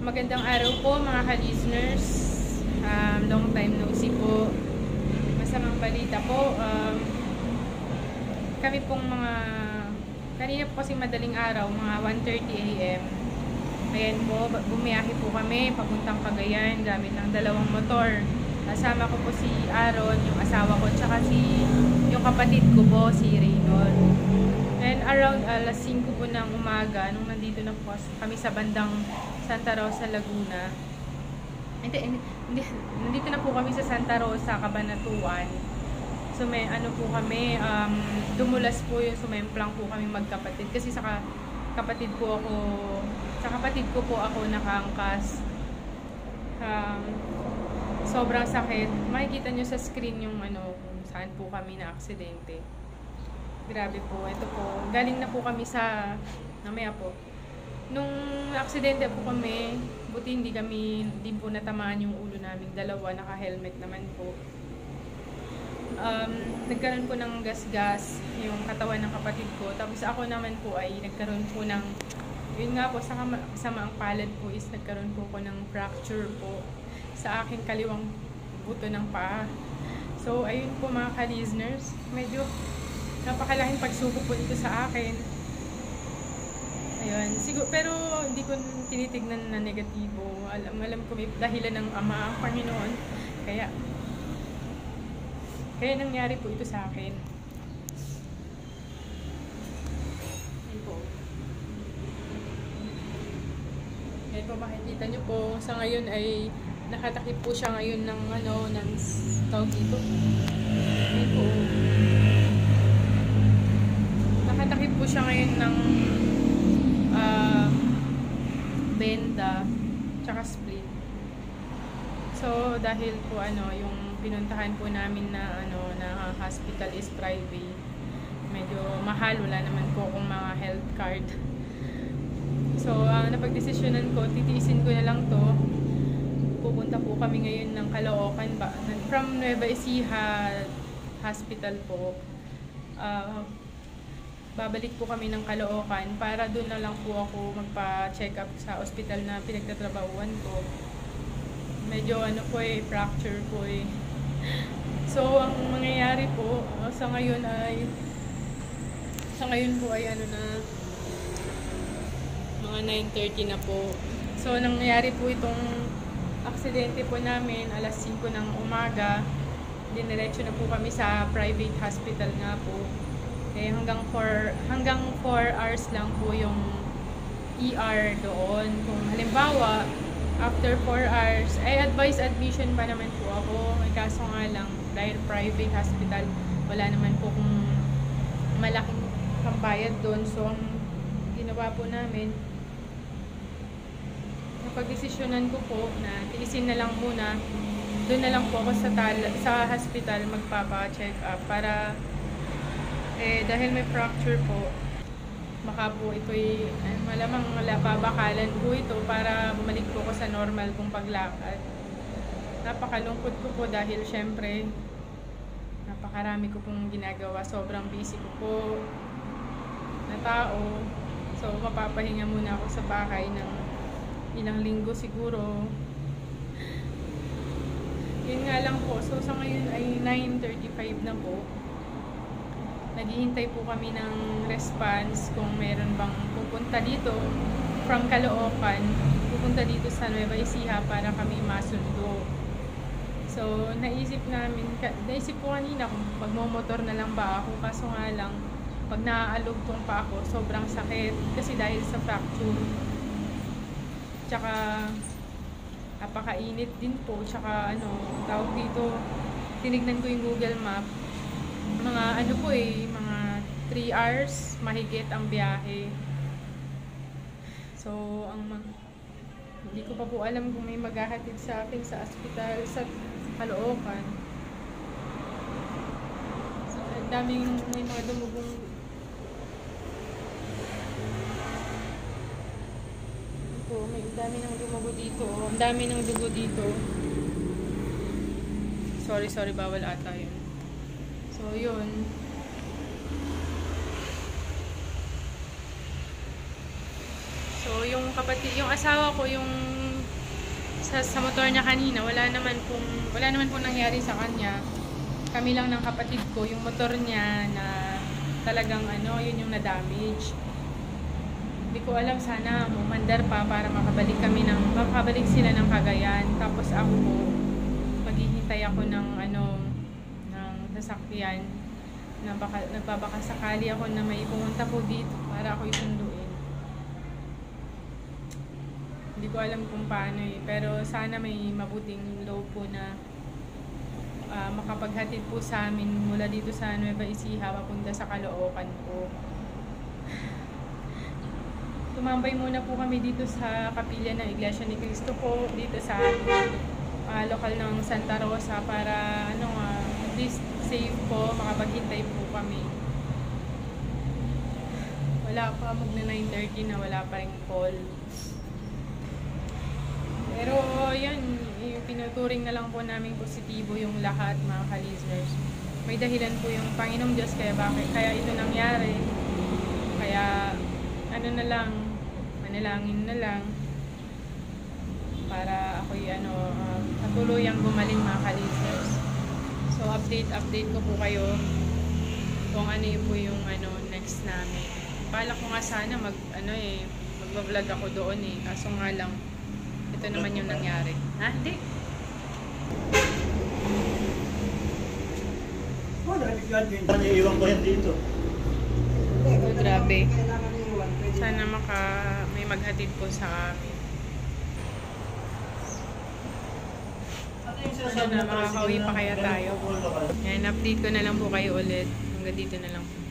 Magandang araw po mga ka-listeners. Long time no see po. Masamang balita po. Kami pong kanina po kasing madaling araw, mga 1:30 AM. Ayan po, bumiyahe po kami papuntang Cagayan gamit ng dalawang motor. Kasama ko po si Aaron, yung asawa ko, tsaka yung kapatid ko po, si Reynold. And around alas 5 po ng umaga, nung nandito na po kami sa bandang Santa Rosa, Laguna. Nandito na po kami sa Santa Rosa, Cabanatuan. So may po kami, dumulas po yung sumemplang po kami magkapatid. Kasi sa kapatid ko po ako nakaangkas. Sobrang sakit. Makikita nyo sa screen yung kung saan po kami na aksidente. Grabe po. Ito po. Galing na po kami sa namaya po. Nung aksidente po kami, buti hindi po natamaan yung ulo namin. Dalawa, naka-helmet naman po. Nagkaroon po ng gas-gas yung katawan ng kapatid ko. Tapos ako naman po ay nagkaroon po ng, yun nga po, sa kasamaang palad po is nagkaroon po ko ng fracture po sa aking kaliwang buto ng paa. So, ayun po mga ka-listeners, medyo napakalaking pagsubok po dito sa akin. Ayun, siguro, pero hindi ko tinitignan na negatibo. Alam ko may dahilan ng Ama ang Panginoon. Kaya nangyari po ito sa akin. Ayun po. Ayun po, makikita nyo po. Sa ngayon ay nakatakip po siya ngayon ng tawag dito. Ayun po. Nakatakip po siya ngayon ng benda tsaka split. So dahil po yung pinuntahan po namin na hospital is private, medyo mahal, wala naman po akong mga health card. So napagdesisyonan ko, titiisin ko na lang to. Pupunta po kami ngayon ng Caloocan from Nueva Ecija Hospital po. Babalik po kami ng Caloocan para doon na lang po ako magpa-check up sa ospital na pinagtatrabahuan ko. Medyo fracture po eh. So ang mangyayari po sa ngayon po ay mga 9:30 na po. So nangyayari po itong aksidente po namin alas 5 ng umaga. Diniretso na po kami sa private hospital nga po. Eh, hanggang 4 hours lang po yung ER doon. Kung halimbawa, after 4 hours, ay advice admission pa naman po ako. May kaso nga lang, dahil private hospital, wala naman po kung malaking pambayad doon. So, ang ginawa po namin, napagdesisyonan ko po na tiisin na lang muna. Doon na lang po ako sa hospital magpapa-check up para dahil may fracture po, baka po ito'y malamang babakalan po ito para bumalik po ko sa normal kong paglakad. Napakalungkot ko po dahil syempre napakarami ko pong ginagawa, sobrang busy ko po na tao. So mapapahinga muna ako sa bahay ng ilang linggo siguro. Yun nga lang po. So sa ngayon ay 9:35 na po. Naghihintay po kami ng response kung meron bang pupunta dito from Caloocan, pupunta dito sa Nueva Ecija para kami masundo. So naisip ko kanina kung magmomotor na lang ba ako, kaso nga lang pag naaalugtong pa ako sobrang sakit kasi dahil sa fracture, tsaka napakainit din po, tsaka tawag dito, tinignan ko yung Google Map, mga mga 3 hours mahigit ang biyahe. So hindi ko pa po alam kung may maghahatid sa akin sa ospital sa Caloocan. So may mga dumugong po, may dami ng dumugo dito. Ang dami ng dugo dito. Sorry, bawal ata yun. So yun, So, yung asawa ko, yung sa motor niya kanina, wala naman pong nangyari sa kanya. Kami lang ng kapatid ko, yung motor niya na talagang yun yung na-damage. Hindi ko alam, sana umandar pa para makabalik sila ng Cagayan. Tapos ako po, maghihintay ako ng sasakyan na nagbabaka sakali ako na may pumunta po dito para ako isunduin. Hindi ko alam kung paano pero sana may mabuting loob po na makapaghatid po sa amin mula dito sa Nueva Ecija papunta sa Caloocan po. Tumambay muna po kami dito sa kapilya ng Iglesia ni Cristo po, dito sa lokal ng Santa Rosa para at least safe po, makapaghintay po kami. Wala pa, magna 9:30 na wala pa ring call. Pero yan, pinuturing na lang po namin positibo yung lahat, mga ka-listeners. May dahilan po yung Panginoong Diyos kaya ito nangyari. Kaya manalangin na lang para ako'y natuluyang gumaling, mga ka-listeners. So update ko po kayo kung ano po yung next namin. Balak ko nga sana mag-vlog ako doon kaso nga lang ito naman yung nangyari. Ha? Hindi. Iwan ko yan dito. Grabe. Sana may maghatid po sa amin. Makakauwi pa kaya tayo. Yan, update ko na lang po kayo ulit. Hanggang dito na lang po.